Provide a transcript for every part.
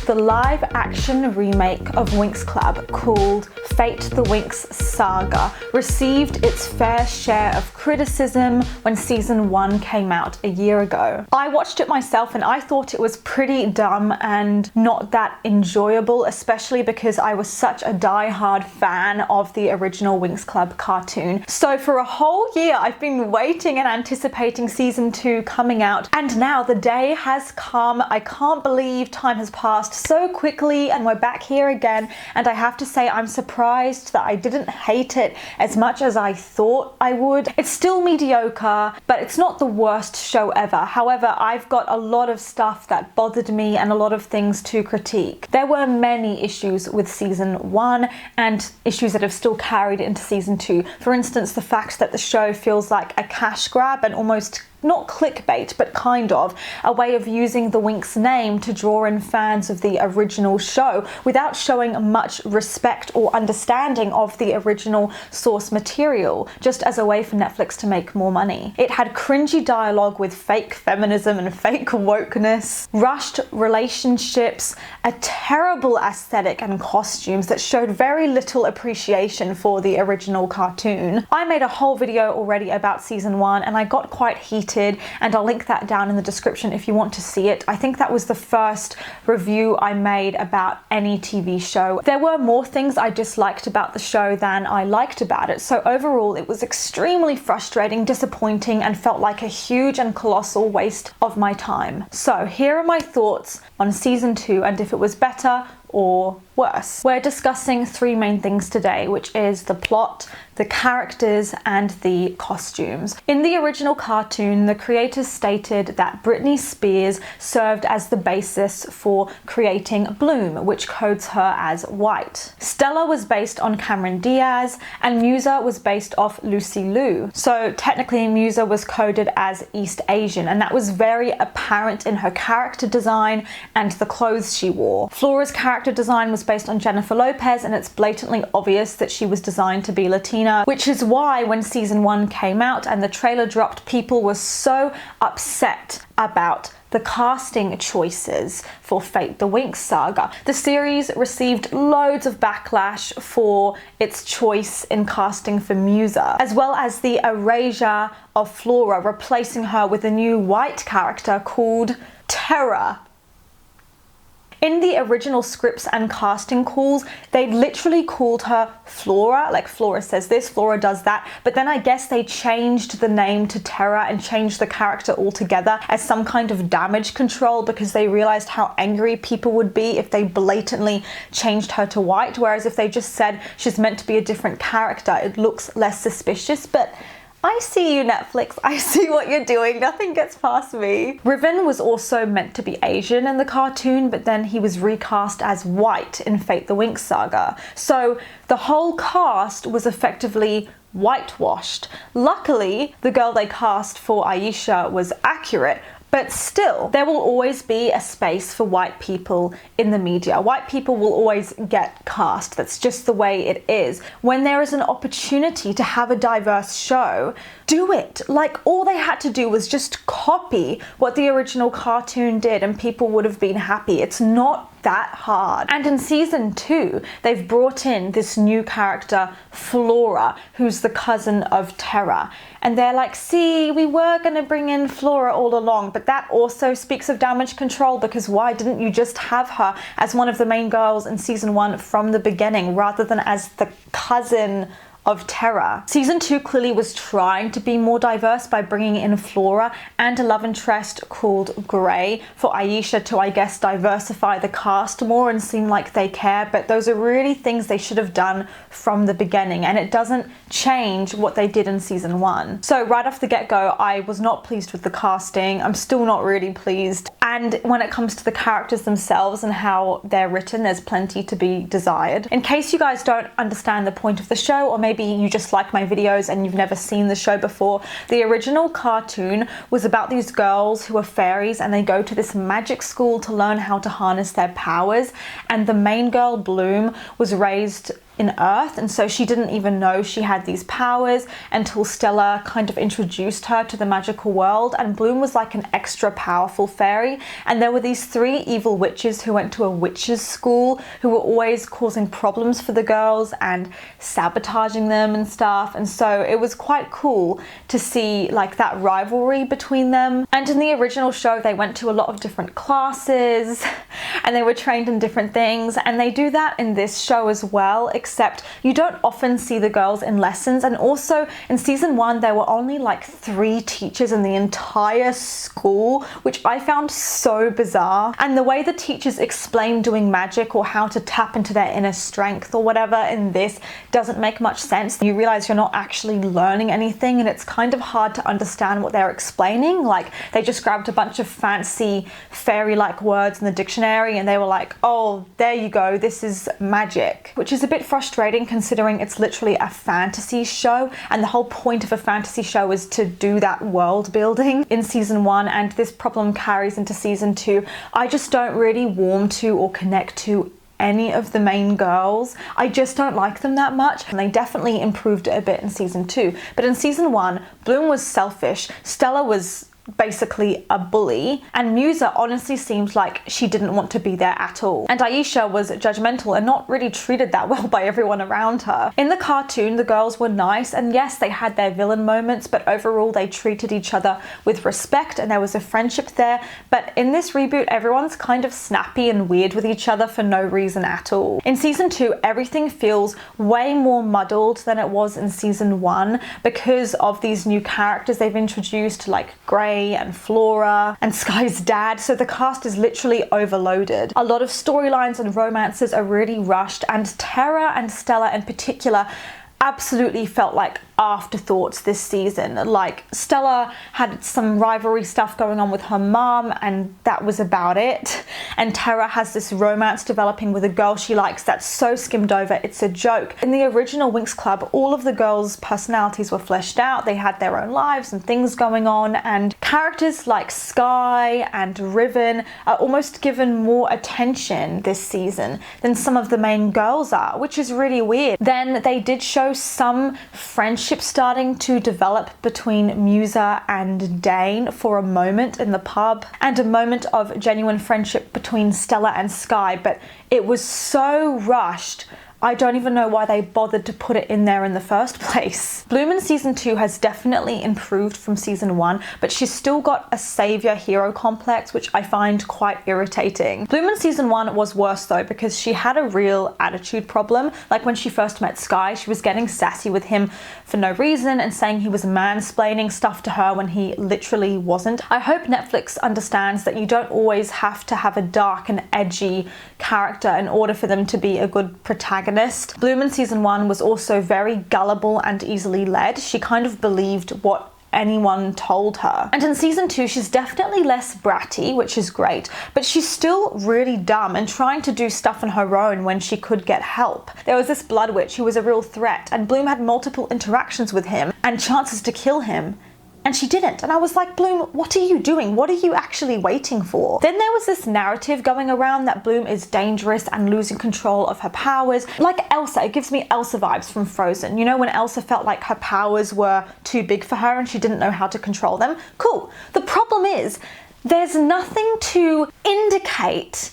the live-action remake of Winx Club called Fate the Winx Saga received its fair share of criticism when season 1 came out a year ago. I watched it myself and I thought it was pretty dumb and not that enjoyable, especially because I was such a die-hard fan of the original Winx Club cartoon. So for a whole year I've been waiting and anticipating season 2 coming out, and now the day has come. I can't believe time has passed so quickly and we're back here again, and I have to say I'm surprised that I didn't hate it as much as I thought I would. It's still mediocre, but it's not the worst show ever. However, I've got a lot of stuff that bothered me and a lot of things to critique. There were many issues with season 1 and issues that have still carried into season 2. For instance, the fact that the show feels like a cash grab and almost not clickbait, but kind of a way of using the Winx name to draw in fans of the original show without showing much respect or understanding of the original source material, just as a way for Netflix to make more money. It had cringy dialogue with fake feminism and fake wokeness, rushed relationships, a terrible aesthetic and costumes that showed very little appreciation for the original cartoon. I made a whole video already about season 1 and I got quite heated, and I'll link that down in the description if you want to see it. I think that was the first review I made about any TV show. There were more things I disliked about the show than I liked about it, so overall it was extremely frustrating, disappointing, and felt like a huge and colossal waste of my time. So here are my thoughts on season 2 and if it was better or worse. We're discussing 3 main things today, which is the plot, the characters, and the costumes. In the original cartoon, the creators stated that Britney Spears served as the basis for creating Bloom, which codes her as white. Stella was based on Cameron Diaz, and Musa was based off Lucy Liu. So technically Musa was coded as East Asian, and that was very apparent in her character design and the clothes she wore. Flora's character design was based on Jennifer Lopez, and it's blatantly obvious that she was designed to be Latina, which is why when season 1 came out and the trailer dropped, people were so upset about the casting choices for Fate the Winx Saga. The series received loads of backlash for its choice in casting for Musa, as well as the erasure of Flora, replacing her with a new white character called Terra. In the original scripts and casting calls, they literally called her Flora, like Flora says this, Flora does that, but then I guess they changed the name to Terra and changed the character altogether as some kind of damage control because they realized how angry people would be if they blatantly changed her to white, whereas if they just said she's meant to be a different character, it looks less suspicious. But I see you, Netflix. I see what you're doing. Nothing gets past me. Riven was also meant to be Asian in the cartoon, but then he was recast as white in Fate the Winx Saga. So the whole cast was effectively whitewashed. Luckily, the girl they cast for Aisha was accurate, but still, there will always be a space for white people in the media. White people will always get cast. That's just the way it is. When there is an opportunity to have a diverse show, do it. Like, all they had to do was just copy what the original cartoon did and people would have been happy. It's not that hard. And in season 2, they've brought in this new character, Flora, who's the cousin of Terra. And they're like, see, we were gonna bring in Flora all along, but that also speaks of damage control, because why didn't you just have her as one of the main girls in season 1 from the beginning, rather than as the cousin of Terra? Season 2 clearly was trying to be more diverse by bringing in Flora and a love interest called Grey for Aisha to, I guess, diversify the cast more and seem like they care, but those are really things they should have done from the beginning, and it doesn't change what they did in season 1. So right off the get-go, I was not pleased with the casting. I'm still not really pleased. And when it comes to the characters themselves and how they're written, there's plenty to be desired. In case you guys don't understand the point of the show, or maybe you just like my videos and you've never seen the show before, the original cartoon was about these girls who are fairies and they go to this magic school to learn how to harness their powers, and the main girl, Bloom, was raised in Earth, and so she didn't even know she had these powers until Stella kind of introduced her to the magical world. And Bloom was like an extra powerful fairy, and there were these 3 evil witches who went to a witches school who were always causing problems for the girls and sabotaging them and stuff. And so it was quite cool to see like that rivalry between them. And in the original show, they went to a lot of different classes and they were trained in different things, and they do that in this show as well, except you don't often see the girls in lessons. And also in season 1 there were only like 3 teachers in the entire school, which I found so bizarre. And the way the teachers explain doing magic or how to tap into their inner strength or whatever in this doesn't make much sense. You realize you're not actually learning anything, and it's kind of hard to understand what they're explaining. Like they just grabbed a bunch of fancy fairy-like words in the dictionary and they were like, oh, there you go, this is magic, which is a bit frustrating considering it's literally a fantasy show, and the whole point of a fantasy show is to do that world building in season 1, and this problem carries into season 2. I just don't really warm to or connect to any of the main girls. I just don't like them that much, and they definitely improved it a bit in season 2. But in season 1, Bloom was selfish, Stella was basically a bully, and Musa honestly seemed like she didn't want to be there at all. And Aisha was judgmental and not really treated that well by everyone around her. In the cartoon, the girls were nice, and yes, they had their villain moments, but overall they treated each other with respect and there was a friendship there. But in this reboot, everyone's kind of snappy and weird with each other for no reason at all. In season 2, everything feels way more muddled than it was in season 1 because of these new characters they've introduced, like Grey and Flora and Sky's dad. So the cast is literally overloaded. A lot of storylines and romances are really rushed, and Terra and Stella in particular absolutely felt like afterthoughts this season. Like Stella had some rivalry stuff going on with her mom and that was about it, and Terra has this romance developing with a girl she likes that's so skimmed over it's a joke. In the original Winx Club, all of the girls' personalities were fleshed out, they had their own lives and things going on, and characters like Sky and Riven are almost given more attention this season than some of the main girls are, which is really weird. Then they did show some friendship starting to develop between Musa and Dane for a moment in the pub, and a moment of genuine friendship between Stella and Sky, but it was so rushed. I don't even know why they bothered to put it in there in the first place. Bloom in season 2 has definitely improved from season 1, but she's still got a savior hero complex, which I find quite irritating. Bloom in season 1 was worse though, because she had a real attitude problem. Like when she first met Sky, she was getting sassy with him for no reason and saying he was mansplaining stuff to her when he literally wasn't. I hope Netflix understands that you don't always have to have a dark and edgy character in order for them to be a good protagonist. Bloom in season 1 was also very gullible and easily led. She kind of believed what anyone told her. And in season 2, she's definitely less bratty, which is great, but she's still really dumb and trying to do stuff on her own when she could get help. There was this Blood Witch who was a real threat, and Bloom had multiple interactions with him and chances to kill him, and she didn't. And I was like, Bloom, what are you doing? What are you actually waiting for? Then there was this narrative going around that Bloom is dangerous and losing control of her powers. Like Elsa, it gives me Elsa vibes from Frozen. You know, when Elsa felt like her powers were too big for her and she didn't know how to control them? Cool. The problem is, there's nothing to indicate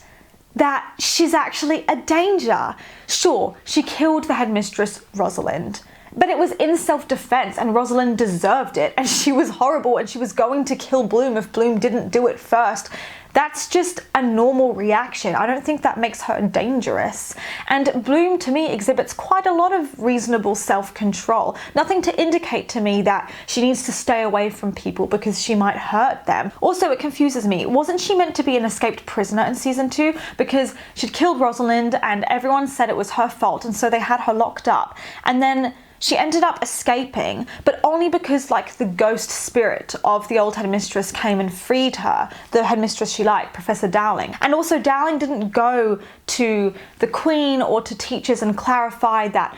that she's actually a danger. Sure, she killed the headmistress, Rosalind, but it was in self-defense and Rosalind deserved it, and she was horrible and she was going to kill Bloom if Bloom didn't do it first. That's just a normal reaction. I don't think that makes her dangerous. And Bloom, to me, exhibits quite a lot of reasonable self-control. Nothing to indicate to me that she needs to stay away from people because she might hurt them. Also, it confuses me. Wasn't she meant to be an escaped prisoner in season 2? Because she'd killed Rosalind and everyone said it was her fault, and so they had her locked up. And then she ended up escaping, but only because like the ghost spirit of the old headmistress came and freed her, the headmistress she liked, Professor Dowling. And also Dowling didn't go to the Queen or to teachers and clarify that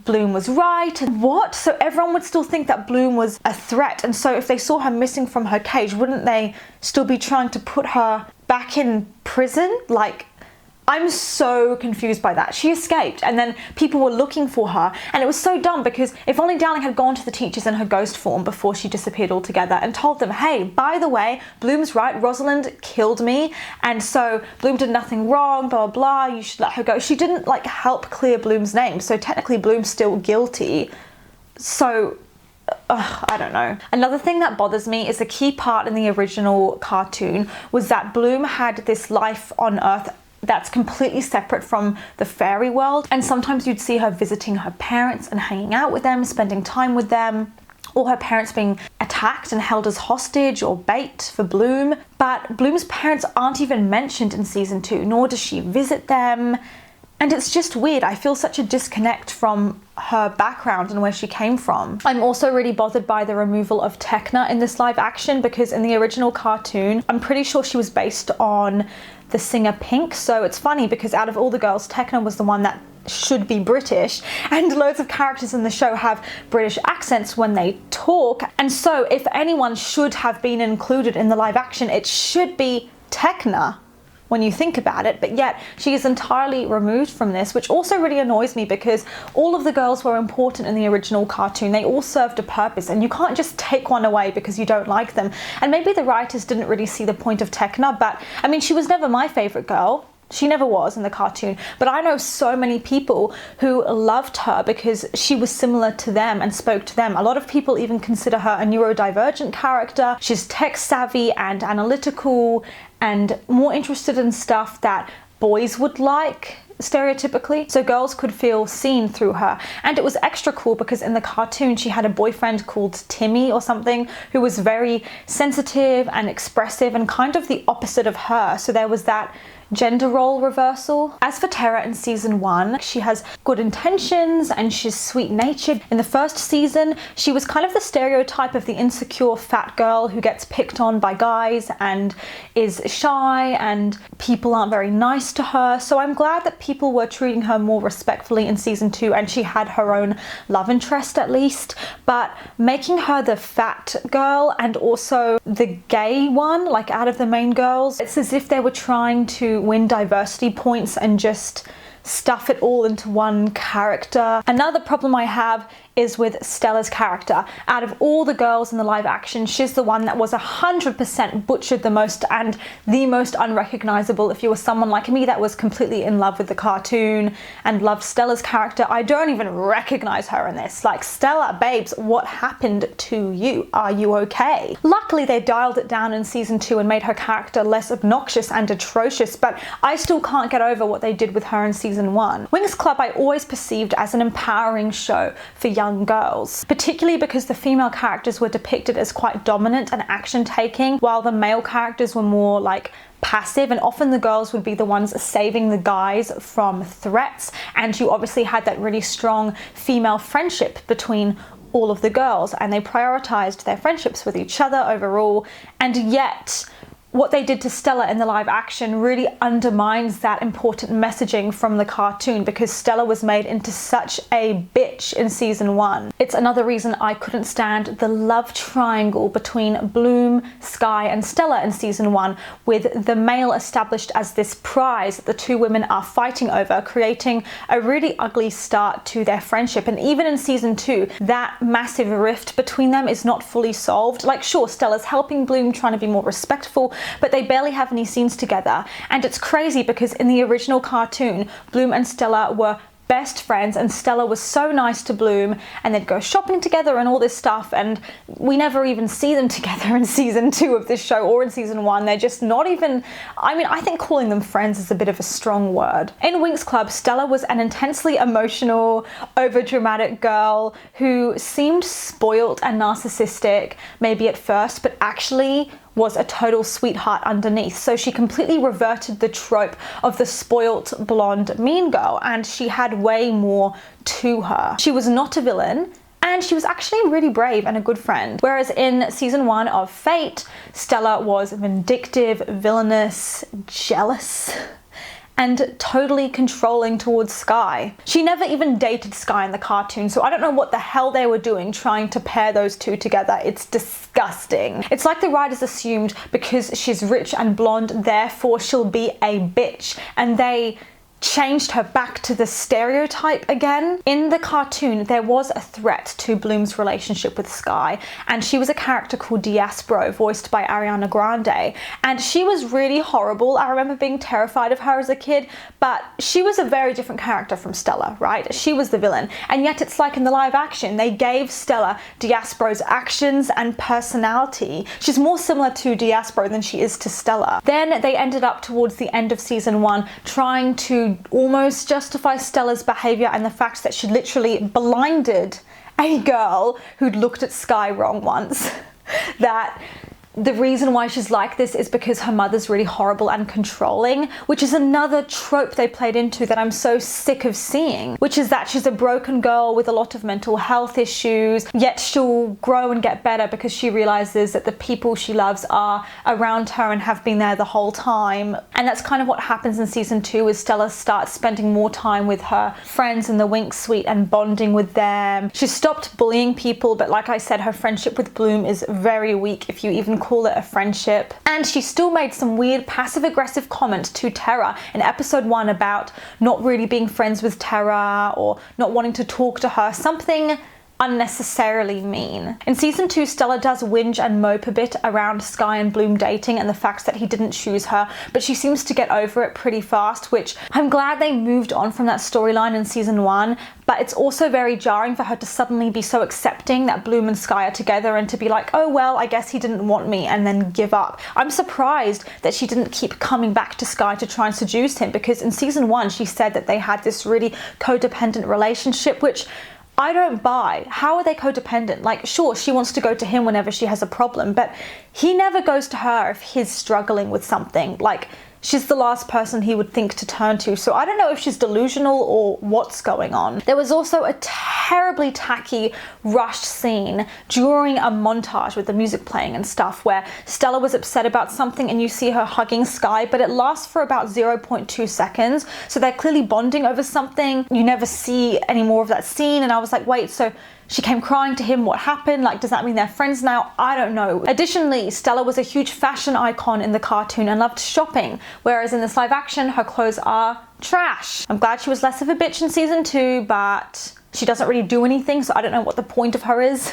Bloom was right. And what? So everyone would still think that Bloom was a threat, and so if they saw her missing from her cage, wouldn't they still be trying to put her back in prison? Like, I'm so confused by that. She escaped and then people were looking for her, and it was so dumb because if only Dowling had gone to the teachers in her ghost form before she disappeared altogether and told them, hey, by the way, Bloom's right, Rosalind killed me, and so Bloom did nothing wrong, blah, blah, blah, you should let her go. She didn't like help clear Bloom's name, so technically Bloom's still guilty. So I don't know. Another thing that bothers me is a key part in the original cartoon was that Bloom had this life on Earth that's completely separate from the fairy world, and sometimes you'd see her visiting her parents and hanging out with them, spending time with them, or her parents being attacked and held as hostage or bait for Bloom. But Bloom's parents aren't even mentioned in season 2, nor does she visit them. And it's just weird. I feel such a disconnect from her background and where she came from. I'm also really bothered by the removal of Tekna in this live action, because in the original cartoon, I'm pretty sure she was based on the singer Pink. So it's funny because out of all the girls, Tekna was the one that should be British, and loads of characters in the show have British accents when they talk. And so if anyone should have been included in the live action, it should be Tekna when you think about it, but yet she is entirely removed from this, which also really annoys me because all of the girls were important in the original cartoon. They all served a purpose, and you can't just take one away because you don't like them. And maybe the writers didn't really see the point of Tekna, but I mean, she was never my favorite girl. She never was in the cartoon, but I know so many people who loved her because she was similar to them and spoke to them. A lot of people even consider her a neurodivergent character. She's tech savvy and analytical and more interested in stuff that boys would like, stereotypically, so girls could feel seen through her. And it was extra cool because in the cartoon she had a boyfriend called Timmy or something who was very sensitive and expressive and kind of the opposite of her, so there was that gender role reversal. As for Tara in season 1, she has good intentions and she's sweet-natured. In the first season, she was kind of the stereotype of the insecure fat girl who gets picked on by guys and is shy and people aren't very nice to her. So I'm glad that people were treating her more respectfully in season 2 and she had her own love interest at least. But making her the fat girl and also the gay one, like out of the main girls, it's as if they were trying to win diversity points and just stuff it all into one character. Another problem I have is with Stella's character. Out of all the girls in the live action, she's the one that was 100% butchered the most and the most unrecognizable. If you were someone like me that was completely in love with the cartoon and loved Stella's character, I don't even recognize her in this. Like, Stella, babes, what happened to you? Are you okay? Luckily, they dialed it down in season 2 and made her character less obnoxious and atrocious, but I still can't get over what they did with her in season 1. Winx Club I always perceived as an empowering show for young girls, particularly because the female characters were depicted as quite dominant and action-taking, while the male characters were more like passive, and often the girls would be the ones saving the guys from threats. And you obviously had that really strong female friendship between all of the girls, and they prioritized their friendships with each other overall. And yet what they did to Stella in the live action really undermines that important messaging from the cartoon, because Stella was made into such a bitch in season 1. It's another reason I couldn't stand the love triangle between Bloom, Sky and Stella in season 1, with the male established as this prize that the two women are fighting over, creating a really ugly start to their friendship. And even in season 2, that massive rift between them is not fully solved. Like, sure, Stella's helping Bloom, trying to be more respectful, but they barely have any scenes together. And it's crazy because in the original cartoon, Bloom and Stella were best friends, and Stella was so nice to Bloom, and they'd go shopping together and all this stuff, and we never even see them together in season 2 of this show or in season 1. They're just not even, I mean, I think calling them friends is a bit of a strong word. In Winx Club, Stella was an intensely emotional, overdramatic girl who seemed spoiled and narcissistic, maybe at first, but actually was a total sweetheart underneath. So she completely reverted the trope of the spoilt blonde mean girl, and she had way more to her. She was not a villain, and she was actually really brave and a good friend. Whereas in season 1 of Fate, Stella was vindictive, villainous, jealous, and totally controlling towards Sky. She never even dated Sky in the cartoon, so I don't know what the hell they were doing trying to pair those two together. It's disgusting. It's like the writers assumed because she's rich and blonde, therefore she'll be a bitch, and they changed her back to the stereotype again. In the cartoon, there was a threat to Bloom's relationship with Sky, and she was a character called Diaspro, voiced by Ariana Grande, and she was really horrible. I remember being terrified of her as a kid, but she was a very different character from Stella, right? She was the villain, and yet it's like in the live action, they gave Stella Diaspro's actions and personality. She's more similar to Diaspro than she is to Stella. Then they ended up towards the end of season 1 trying to almost justify Stella's behavior and the fact that she literally blinded a girl who'd looked at Sky wrong once. That the reason why she's like this is because her mother's really horrible and controlling, which is another trope they played into that I'm so sick of seeing, which is that she's a broken girl with a lot of mental health issues, yet she'll grow and get better because she realizes that the people she loves are around her and have been there the whole time. And that's kind of what happens in season 2, is Stella starts spending more time with her friends in the Winx suite and bonding with them. She stopped bullying people, but like I said, her friendship with Bloom is very weak, if you even call it a friendship. And she still made some weird passive-aggressive comment to Terra in episode 1 about not really being friends with Terra or not wanting to talk to her, something unnecessarily mean. In season 2, Stella does whinge and mope a bit around Sky and Bloom dating and the fact that he didn't choose her, but she seems to get over it pretty fast, which I'm glad they moved on from that storyline in season 1, but it's also very jarring for her to suddenly be so accepting that Bloom and Sky are together and to be like, oh well, I guess he didn't want me, and then give up. I'm surprised that she didn't keep coming back to Sky to try and seduce him, because in season 1 she said that they had this really codependent relationship, which I don't buy. How are they codependent? Like, sure, she wants to go to him whenever she has a problem, but he never goes to her if he's struggling with something. Like, she's the last person he would think to turn to. So I don't know if she's delusional or what's going on. There was also a terribly tacky, rushed scene during a montage with the music playing and stuff where Stella was upset about something and you see her hugging Sky, but it lasts for about 0.2 seconds. So they're clearly bonding over something. You never see any more of that scene. And I was like, wait, so she came crying to him, what happened? Like, does that mean they're friends now? I don't know. Additionally, Stella was a huge fashion icon in the cartoon and loved shopping, whereas in this live action, her clothes are trash. I'm glad she was less of a bitch in season 2, but she doesn't really do anything, so I don't know what the point of her is.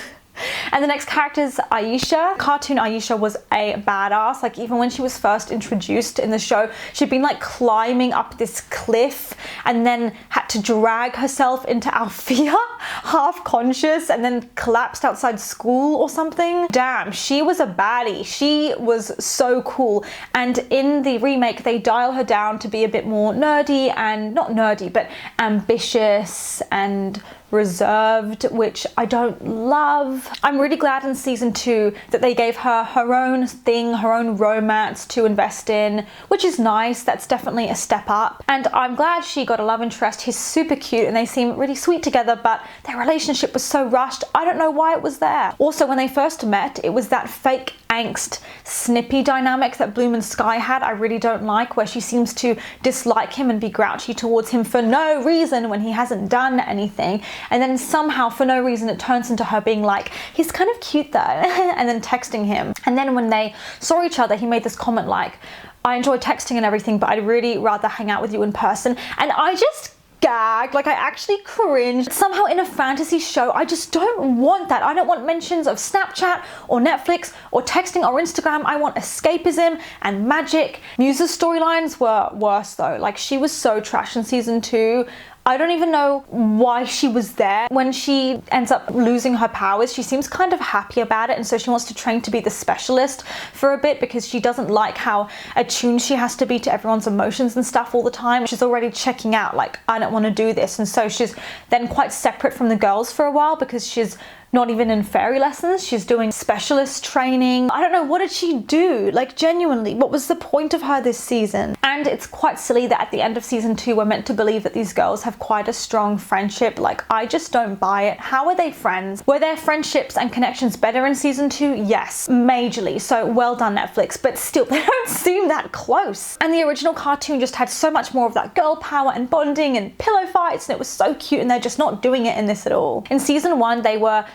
And the next character is Aisha. Cartoon Aisha was a badass. Like, even when she was first introduced in the show, she'd been like climbing up this cliff and then had to drag herself into Althea, half conscious, and then collapsed outside school or something. Damn, she was a baddie. She was so cool. And in the remake, they dial her down to be a bit more nerdy, and not nerdy, but ambitious and reserved, which I don't love. I'm really glad in season 2 that they gave her her own thing, her own romance to invest in, which is nice. That's definitely a step up. And I'm glad she got a love interest. He's super cute and they seem really sweet together, but their relationship was so rushed. I don't know why it was there. Also, when they first met, it was that fake angst, snippy dynamic that Bloom and Sky had. I really don't like, where she seems to dislike him and be grouchy towards him for no reason when he hasn't done anything. And then somehow, for no reason, it turns into her being like, he's kind of cute though, and then texting him. And then when they saw each other, he made this comment like, I enjoy texting and everything, but I'd really rather hang out with you in person. And I just gagged, like I actually cringed. Somehow in a fantasy show, I just don't want that. I don't want mentions of Snapchat or Netflix or texting or Instagram. I want escapism and magic. Muse's storylines were worse though. Like, she was so trash in season 2. I don't even know why she was there. When she ends up losing her powers, she seems kind of happy about it, and so she wants to train to be the specialist for a bit because she doesn't like how attuned she has to be to everyone's emotions and stuff all the time. She's already checking out, like, I don't want to do this, and so she's then quite separate from the girls for a while because she's not even in fairy lessons. She's doing specialist training. I don't know, what did she do? Like, genuinely, what was the point of her this season? And it's quite silly that at the end of season 2 we're meant to believe that these girls have quite a strong friendship. Like, I just don't buy it. How are they friends? Were their friendships and connections better in season 2? Yes, majorly. So well done, Netflix, but still they don't seem that close. And the original cartoon just had so much more of that girl power and bonding and pillow fights, and it was so cute, and they're just not doing it in this at all. In season 1 they were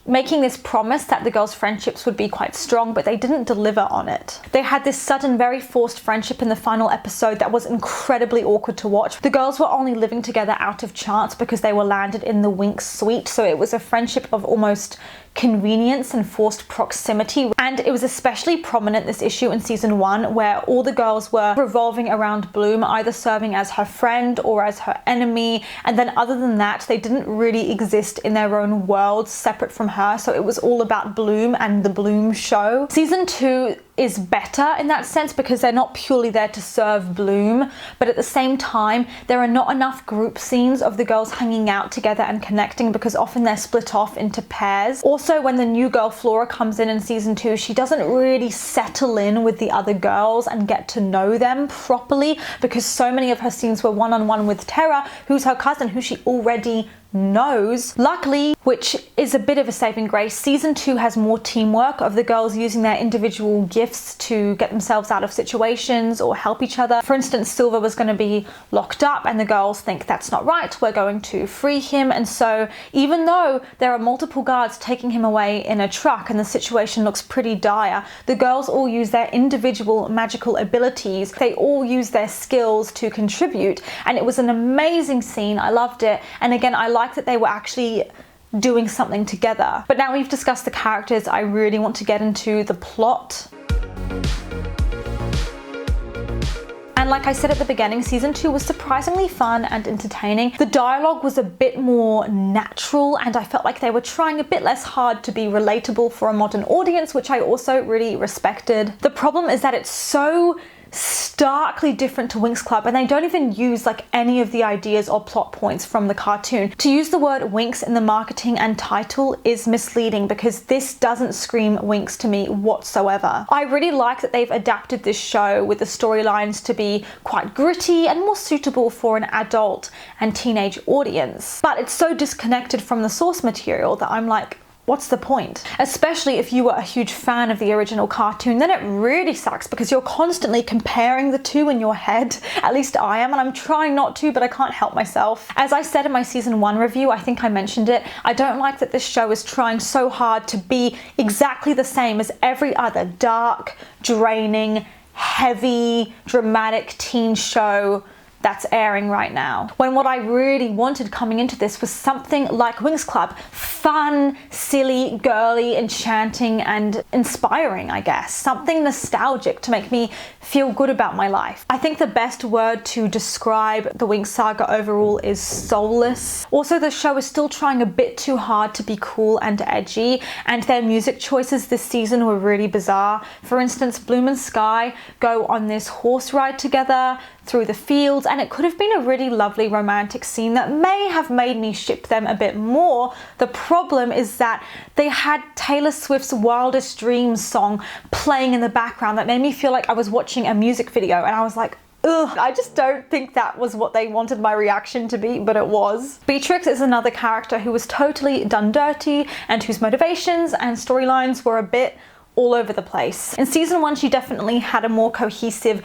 making this promise that the girls' friendships would be quite strong, but they didn't deliver on it. They had this sudden, very forced friendship in the final episode that was incredibly awkward to watch. The girls were only living together out of chance because they were landed in the Winx suite, so it was a friendship of almost convenience and forced proximity. And it was especially prominent, this issue, in season 1, where all the girls were revolving around Bloom, either serving as her friend or as her enemy, and then other than that they didn't really exist in their own worlds separate from her, so it was all about Bloom and the Bloom show. Season 2 is better in that sense because they're not purely there to serve Bloom, but at the same time there are not enough group scenes of the girls hanging out together and connecting because often they're split off into pairs. Also, when the new girl Flora comes in season 2, she doesn't really settle in with the other girls and get to know them properly because so many of her scenes were one-on-one with Terra, who's her cousin, who she already knows. Luckily, which is a bit of a saving grace, season 2 has more teamwork of the girls using their individual gifts to get themselves out of situations or help each other. For instance, Silver was going to be locked up and the girls think that's not right, we're going to free him, and so even though there are multiple guards taking him away in a truck and the situation looks pretty dire, the girls all use their individual magical abilities. They all use their skills to contribute, and it was an amazing scene. I loved it, and again, I like that they were actually doing something together. But now we've discussed the characters, I really want to get into the plot. And like I said at the beginning, season 2 was surprisingly fun and entertaining. The dialogue was a bit more natural and I felt like they were trying a bit less hard to be relatable for a modern audience, which I also really respected. The problem is that it's so starkly different to Winx Club and they don't even use like any of the ideas or plot points from the cartoon. To use the word Winx in the marketing and title is misleading because this doesn't scream Winx to me whatsoever. I really like that they've adapted this show with the storylines to be quite gritty and more suitable for an adult and teenage audience, but it's so disconnected from the source material that I'm like, what's the point? Especially if you were a huge fan of the original cartoon, then it really sucks because you're constantly comparing the two in your head. At least I am, and I'm trying not to, but I can't help myself. As I said in my season 1 review, I think I mentioned it, I don't like that this show is trying so hard to be exactly the same as every other dark, draining, heavy, dramatic teen show that's airing right now. When what I really wanted coming into this was something like Winx Club, fun, silly, girly, enchanting, and inspiring, I guess. Something nostalgic to make me feel good about my life. I think the best word to describe the Winx Saga overall is soulless. Also, the show is still trying a bit too hard to be cool and edgy, and their music choices this season were really bizarre. For instance, Bloom and Sky go on this horse ride together through the fields, and it could have been a really lovely romantic scene that may have made me ship them a bit more. The problem is that they had Taylor Swift's Wildest Dreams song playing in the background that made me feel like I was watching a music video, and I was like, ugh, I just don't think that was what they wanted my reaction to be, but it was. Beatrix is another character who was totally done dirty and whose motivations and storylines were a bit all over the place. In season 1, she definitely had a more cohesive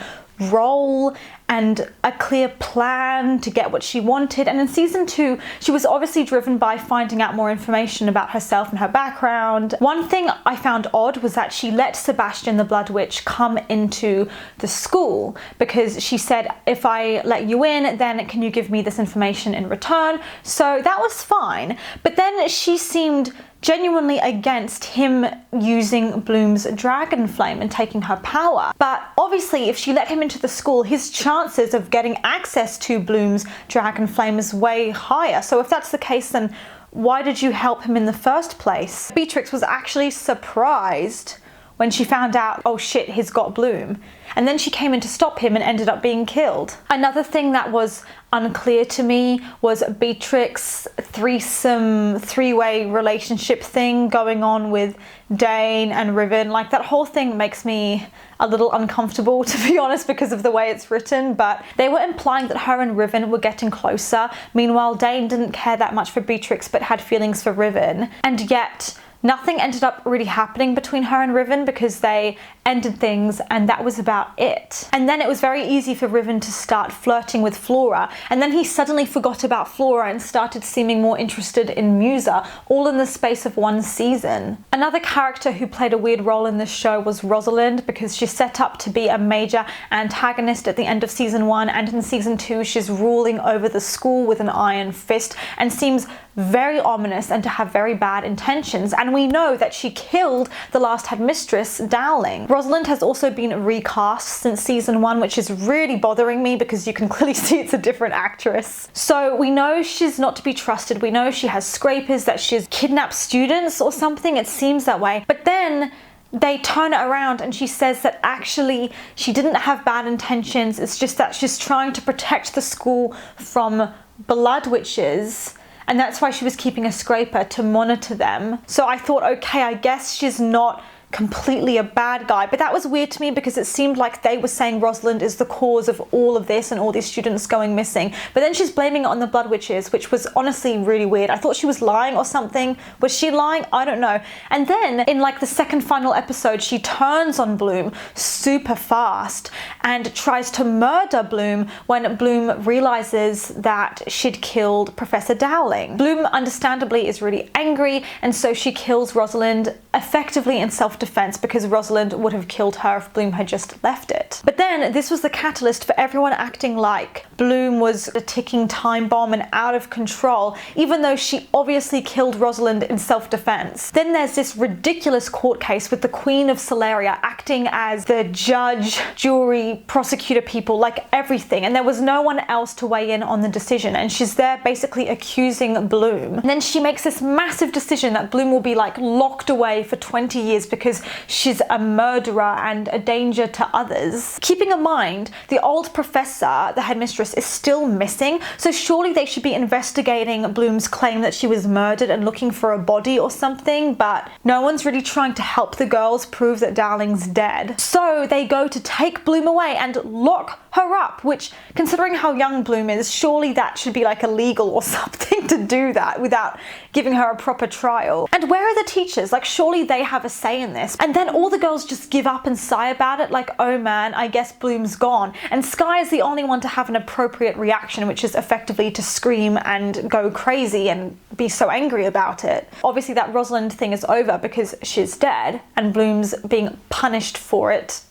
role and a clear plan to get what she wanted, and in season 2 she was obviously driven by finding out more information about herself and her background. One thing I found odd was that she let Sebastian the Blood Witch come into the school because she said, if I let you in, then can you give me this information in return? So that was fine, but then she seemed genuinely against him using Bloom's dragon flame and taking her power. But obviously if she let him into the school, his chances of getting access to Bloom's dragon flame is way higher. So if that's the case, then why did you help him in the first place? Beatrix was actually surprised when she found out, oh shit, he's got Bloom. and then she came in to stop him and ended up being killed. Another thing that was unclear to me was Beatrix's threesome, three-way relationship thing going on with Dane and Riven. Like, that whole thing makes me a little uncomfortable, to be honest, because of the way it's written, but they were implying that her and Riven were getting closer. Meanwhile, Dane didn't care that much for Beatrix but had feelings for Riven, and yet nothing ended up really happening between her and Riven because they ended things and that was about it. And then it was very easy for Riven to start flirting with Flora, and then he suddenly forgot about Flora and started seeming more interested in Musa, all in the space of one season. Another character who played a weird role in this show was Rosalind, because she's set up to be a major antagonist at the end of season 1, and in season 2 she's ruling over the school with an iron fist and seems very ominous and to have very bad intentions, and we know that she killed the last headmistress, Dowling. Rosalind has also been recast since season 1, which is really bothering me because you can clearly see it's a different actress. So we know she's not to be trusted. We know she has scrapers, that she's kidnapped students or something. It seems that way. But then they turn it around and she says that actually she didn't have bad intentions. It's just that she's trying to protect the school from blood witches, and that's why she was keeping a scraper to monitor them. So I thought, okay, I guess she's not completely a bad guy, but that was weird to me because it seemed like they were saying Rosalind is the cause of all of this and all these students going missing, but then she's blaming it on the blood witches, which was honestly really weird. I thought she was lying or something. Was she lying? I don't know. And then in like the second final episode, she turns on Bloom super fast and tries to murder Bloom when Bloom realizes that she'd killed Professor Dowling. Bloom understandably is really angry, and so she kills Rosalind effectively in self-defense because Rosalind would have killed her if Bloom had just left it. But then this was the catalyst for everyone acting like Bloom was a ticking time bomb and out of control, even though she obviously killed Rosalind in self-defense. Then there's this ridiculous court case with the Queen of Solaria acting as the judge, jury, prosecutor people, like everything, and there was no one else to weigh in on the decision, and she's there basically accusing Bloom. And then she makes this massive decision that Bloom will be like locked away for 20 years because she's a murderer and a danger to others. Keeping in mind, the old professor, the headmistress, is still missing, so surely they should be investigating Bloom's claim that she was murdered and looking for a body or something, but no one's really trying to help the girls prove that Dowling's dead. So they go to take Bloom away and lock her up, which, considering how young Bloom is, surely that should be like illegal or something to do that without giving her a proper trial. And where are the teachers? Like, surely they have a say in this. And then all the girls just give up and sigh about it, like, oh man, I guess Bloom's gone. And Sky is the only one to have an appropriate reaction, which is effectively to scream and go crazy and be so angry about it. Obviously that Rosalind thing is over because she's dead and Bloom's being punished for it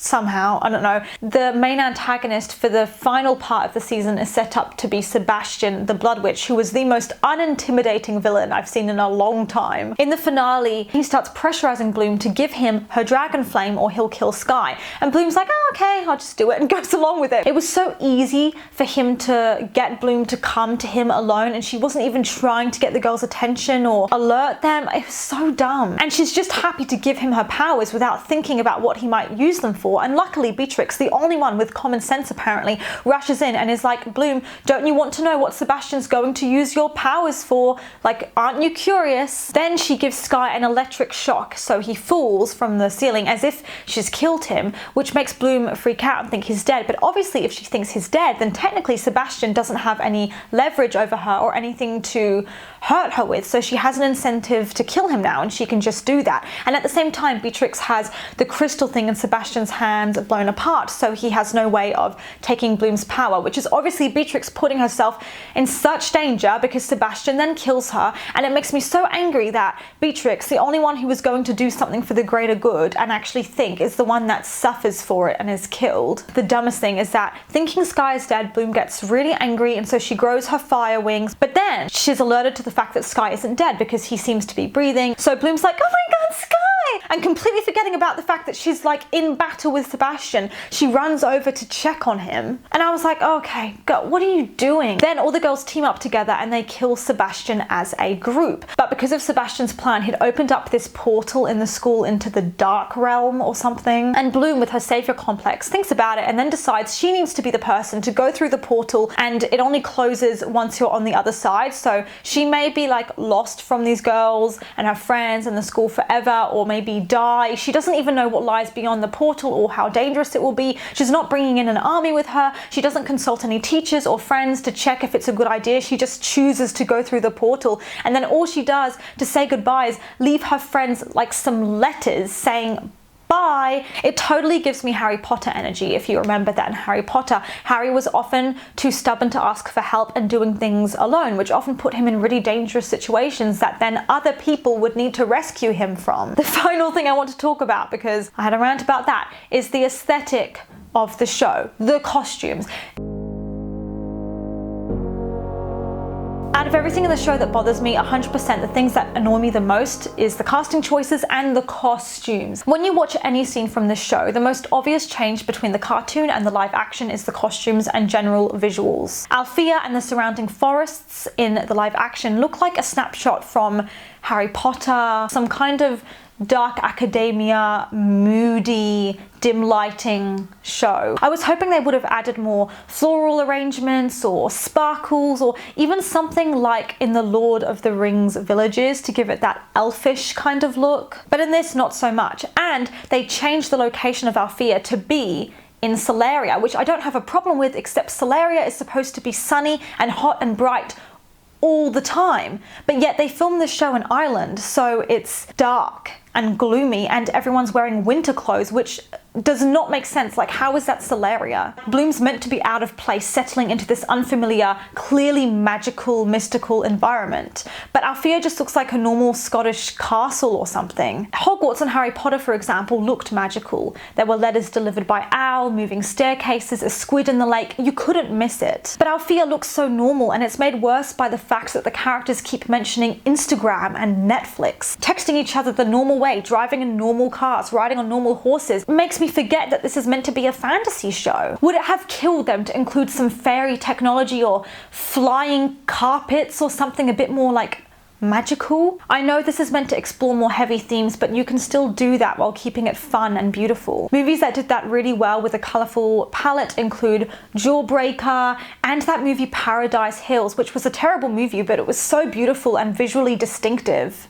somehow, I don't know. The main antagonist for the final part of the season is set up to be Sebastian, the Blood Witch, who was the most unintimidating villain I've seen in a long time. In the finale, he starts pressurizing Bloom to give him her dragon flame or he'll kill Sky. And Bloom's like, oh, okay, I'll just do it, and goes along with it. It was so easy for him to get Bloom to come to him alone, and she wasn't even trying to get the girls' attention or alert them. It was so dumb. And she's just happy to give him her powers without thinking about what he might use them for. And luckily Beatrix, the only one with common sense apparently, rushes in and is like, Bloom, don't you want to know what Sebastian's going to use your powers for? Like, aren't you curious? Then she gives Sky an electric shock, so he falls from the ceiling as if she's killed him, which makes Bloom freak out and think he's dead. But obviously if she thinks he's dead, then technically Sebastian doesn't have any leverage over her or anything to hurt her with, so she has an incentive to kill him now, and she can just do that. And at the same time, Beatrix has the crystal thing in Sebastian's hands blown apart, so he has no way of taking Bloom's power, which is obviously Beatrix putting herself in such danger because Sebastian then kills her. And it makes me so angry that Beatrix, the only one who was going to do something for the greater good and actually think, is the one that suffers for it and is killed. The dumbest thing is that, thinking Sky is dead, Bloom gets really angry, and so she grows her fire wings, but then she's alerted to the fact that Sky isn't dead because he seems to be breathing. So Bloom's like, oh my god, Sky! hi! And completely forgetting about the fact that she's like in battle with Sebastian, she runs over to check on him. And I was like, okay, girl, what are you doing? Then all the girls team up together and they kill Sebastian as a group. But because of Sebastian's plan, he'd opened up this portal in the school into the dark realm or something. And Bloom, with her savior complex, thinks about it and then decides she needs to be the person to go through the portal, and it only closes once you're on the other side. So she may be like lost from these girls and her friends and the school forever, or maybe die. She doesn't even know what lies beyond the portal or how dangerous it will be. She's not bringing in an army with her. She doesn't consult any teachers or friends to check if it's a good idea. She just chooses to go through the portal, and then all she does to say goodbye is leave her friends like some letters saying bye. It totally gives me Harry Potter energy. If you remember that in Harry Potter, Harry was often too stubborn to ask for help and doing things alone, which often put him in really dangerous situations that then other people would need to rescue him from. The final thing I want to talk about, because I had a rant about that, is the aesthetic of the show, the costumes. Out of everything in the show that bothers me, 100% the things that annoy me the most is the casting choices and the costumes. When you watch any scene from this show, the most obvious change between the cartoon and the live action is the costumes and general visuals. Althea and the surrounding forests in the live action look like a snapshot from Harry Potter, some kind of dark academia, moody, dim lighting show. I was hoping they would have added more floral arrangements or sparkles, or even something like in the Lord of the Rings villages to give it that elfish kind of look. But in this, not so much. And they changed the location of Althea to be in Solaria, which I don't have a problem with, except Solaria is supposed to be sunny and hot and bright all the time, but yet they filmed this show in Ireland, so it's dark and gloomy and everyone's wearing winter clothes, which does not make sense. Like, how is that Solaria? Bloom's meant to be out of place, settling into this unfamiliar, clearly magical, mystical environment. But Althea just looks like a normal Scottish castle or something. Hogwarts and Harry Potter, for example, looked magical. There were letters delivered by owl, moving staircases, a squid in the lake. You couldn't miss it. But Althea looks so normal, and it's made worse by the fact that the characters keep mentioning Instagram and Netflix, texting each other the normal way, driving in normal cars, riding on normal horses. It makes me forget that this is meant to be a fantasy show. Would it have killed them to include some fairy technology or flying carpets or something a bit more like magical? I know this is meant to explore more heavy themes, but you can still do that while keeping it fun and beautiful. Movies that did that really well with a colourful palette include Jawbreaker and that movie Paradise Hills, which was a terrible movie, but it was so beautiful and visually distinctive.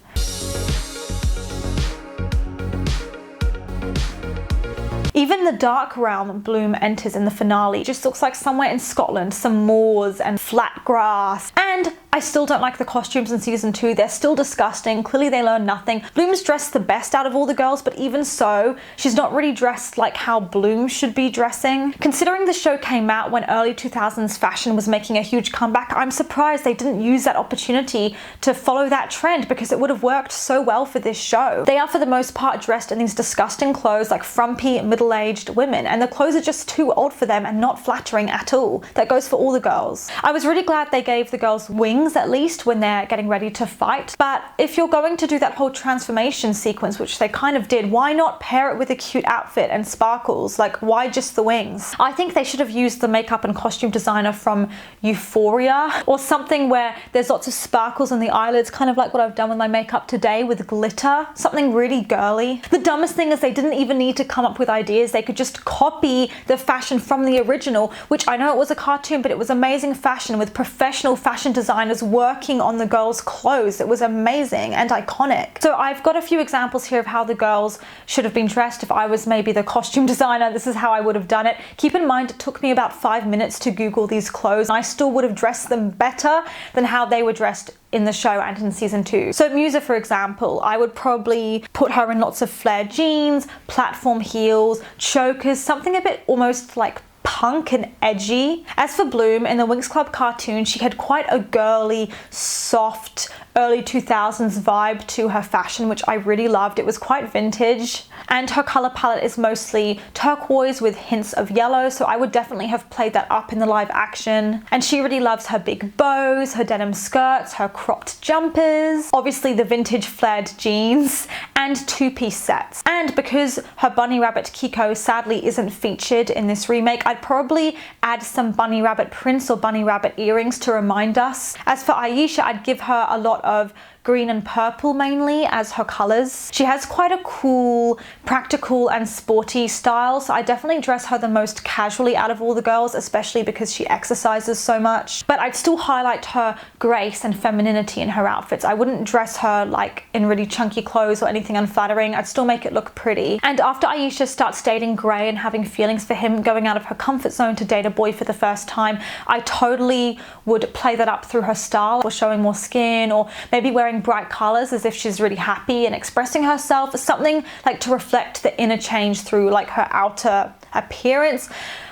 Even the dark realm Bloom enters in the finale just looks like somewhere in Scotland, some moors and flat grass. And I still don't like the costumes in season 2. They're still disgusting. Clearly they learn nothing. Bloom's dressed the best out of all the girls, but even so, she's not really dressed like how Bloom should be dressing. Considering the show came out when early 2000s fashion was making a huge comeback, I'm surprised they didn't use that opportunity to follow that trend, because it would have worked so well for this show. They are for the most part dressed in these disgusting clothes, like frumpy, middle-aged women, and the clothes are just too old for them and not flattering at all. That goes for all the girls. I was really glad they gave the girls wings at least when they're getting ready to fight, but if you're going to do that whole transformation sequence, which they kind of did, why not pair it with a cute outfit and sparkles? Like, why just the wings? I think they should have used the makeup and costume designer from Euphoria or something where there's lots of sparkles on the eyelids, kind of like what I've done with my makeup today with glitter, something really girly. The dumbest thing is they didn't even need to come up with ideas. They could just copy the fashion from the original, which I know it was a cartoon, but it was amazing fashion with professional fashion designers working on the girls' clothes. It was amazing and iconic. So I've got a few examples here of how the girls should have been dressed. If I was maybe the costume designer, this is how I would have done it. Keep in mind, it took me about 5 minutes to Google these clothes. I still would have dressed them better than how they were dressed in the show and in season 2. So Musa, for example, I would probably put her in lots of flared jeans, platform heels, chokers, something a bit almost like punk and edgy. As for Bloom, in the Winx Club cartoon, she had quite a girly, soft, early 2000s vibe to her fashion, which I really loved. It was quite vintage, and her color palette is mostly turquoise with hints of yellow, so I would definitely have played that up in the live action. And she really loves her big bows, her denim skirts, her cropped jumpers, obviously the vintage flared jeans, and two-piece sets. And because her bunny rabbit Kiko sadly isn't featured in this remake, I'd probably add some bunny rabbit prints or bunny rabbit earrings to remind us. As for Aisha, I'd give her a lot of green and purple mainly as her colors. She has quite a cool, practical and sporty style, so I definitely dress her the most casually out of all the girls, especially because she exercises so much. But I'd still highlight her grace and femininity in her outfits. I wouldn't dress her like in really chunky clothes or anything unflattering. I'd still make it look pretty. And after Aisha starts dating Gray and having feelings for him, going out of her comfort zone to date a boy for the first time, I totally would play that up through her style, or showing more skin, or maybe wearing bright colors as if she's really happy and expressing herself, something like to reflect the inner change through like her outer appearance.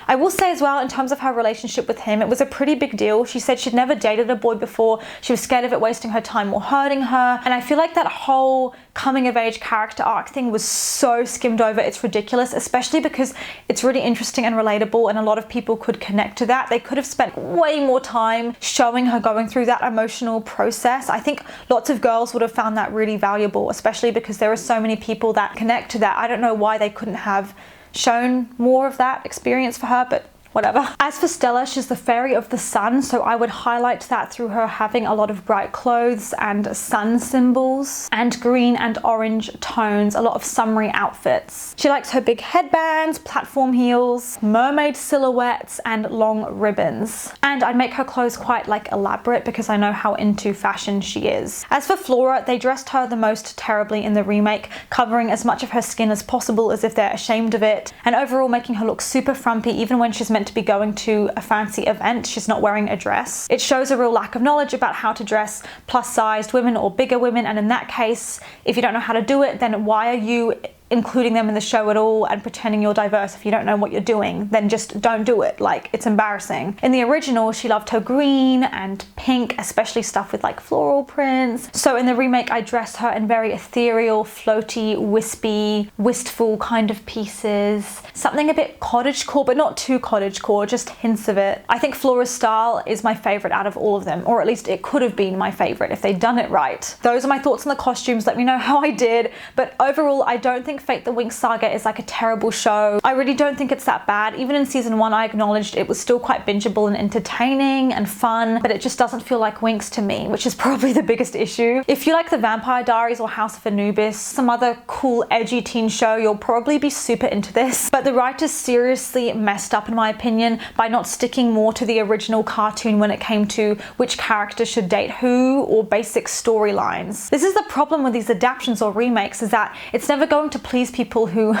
I will say as well, in terms of her relationship with him, it was a pretty big deal. She said she'd never dated a boy before. She was scared of it wasting her time or hurting her. And I feel like that whole coming of age character arc thing was so skimmed over. It's ridiculous, especially because it's really interesting and relatable, and a lot of people could connect to that. They could have spent way more time showing her going through that emotional process. I think lots of girls would have found that really valuable, especially because there are so many people that connect to that. I don't know why they couldn't have shown more of that experience for her, but whatever. As for Stella, she's the fairy of the sun, so I would highlight that through her having a lot of bright clothes and sun symbols and green and orange tones, a lot of summery outfits. She likes her big headbands, platform heels, mermaid silhouettes and long ribbons. And I'd make her clothes quite like elaborate because I know how into fashion she is. As for Flora, they dressed her the most terribly in the remake, covering as much of her skin as possible as if they're ashamed of it, and overall making her look super frumpy even when she's meant to be going to a fancy event. She's not wearing a dress. It shows a real lack of knowledge about how to dress plus-sized women or bigger women, and in that case, if you don't know how to do it, then why are you including them in the show at all and pretending you're diverse? If you don't know what you're doing, then just don't do it. Like, it's embarrassing. In the original, she loved her green and pink, especially stuff with like floral prints. So in the remake, I dressed her in very ethereal, floaty, wispy, wistful kind of pieces. Something a bit cottagecore, but not too cottagecore, just hints of it. I think Flora's style is my favorite out of all of them, or at least it could have been my favorite if they'd done it right. Those are my thoughts on the costumes. Let me know how I did. But overall, I don't think Fate the Winx Saga is like a terrible show. I really don't think it's that bad. Even in season 1, I acknowledged it was still quite bingeable and entertaining and fun, but it just doesn't feel like Winx to me, which is probably the biggest issue. If you like the Vampire Diaries or House of Anubis, some other cool edgy teen show, you'll probably be super into this. But the writers seriously messed up, in my opinion, by not sticking more to the original cartoon when it came to which character should date who or basic storylines. This is the problem with these adaptations or remakes, is that it's never going to please people who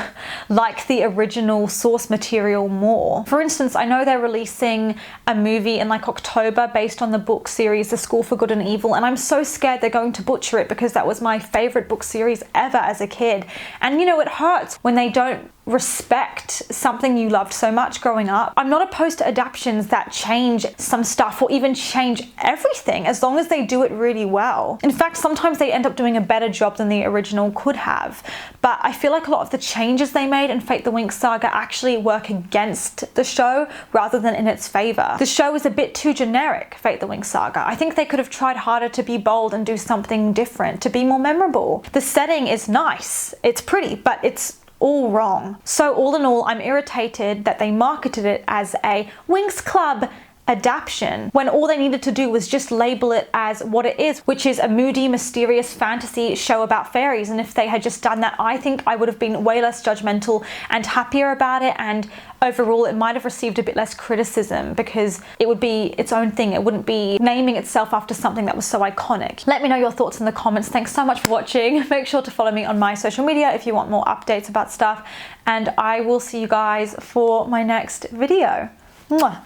like the original source material more. For instance, I know they're releasing a movie in like October based on the book series The School for Good and Evil, and I'm so scared they're going to butcher it because that was my favorite book series ever as a kid. And you know, it hurts when they don't respect something you loved so much growing up. I'm not opposed to adaptations that change some stuff or even change everything, as long as they do it really well. In fact, sometimes they end up doing a better job than the original could have. But I feel like a lot of the changes they made in Fate the Winx Saga actually work against the show rather than in its favor. The show is a bit too generic, Fate the Winx Saga. I think they could have tried harder to be bold and do something different, to be more memorable. The setting is nice, it's pretty, but it's all wrong. So all in all, I'm irritated that they marketed it as a Winx Club adaptation when all they needed to do was just label it as what it is, which is a moody, mysterious fantasy show about fairies. And if they had just done that, I think I would have been way less judgmental and happier about it, and overall it might have received a bit less criticism because it would be its own thing. It wouldn't be naming itself after something that was so iconic. Let me know your thoughts in the comments. Thanks so much for watching. Make sure to follow me on my social media if you want more updates about stuff, and I will see you guys for my next video. Mwah.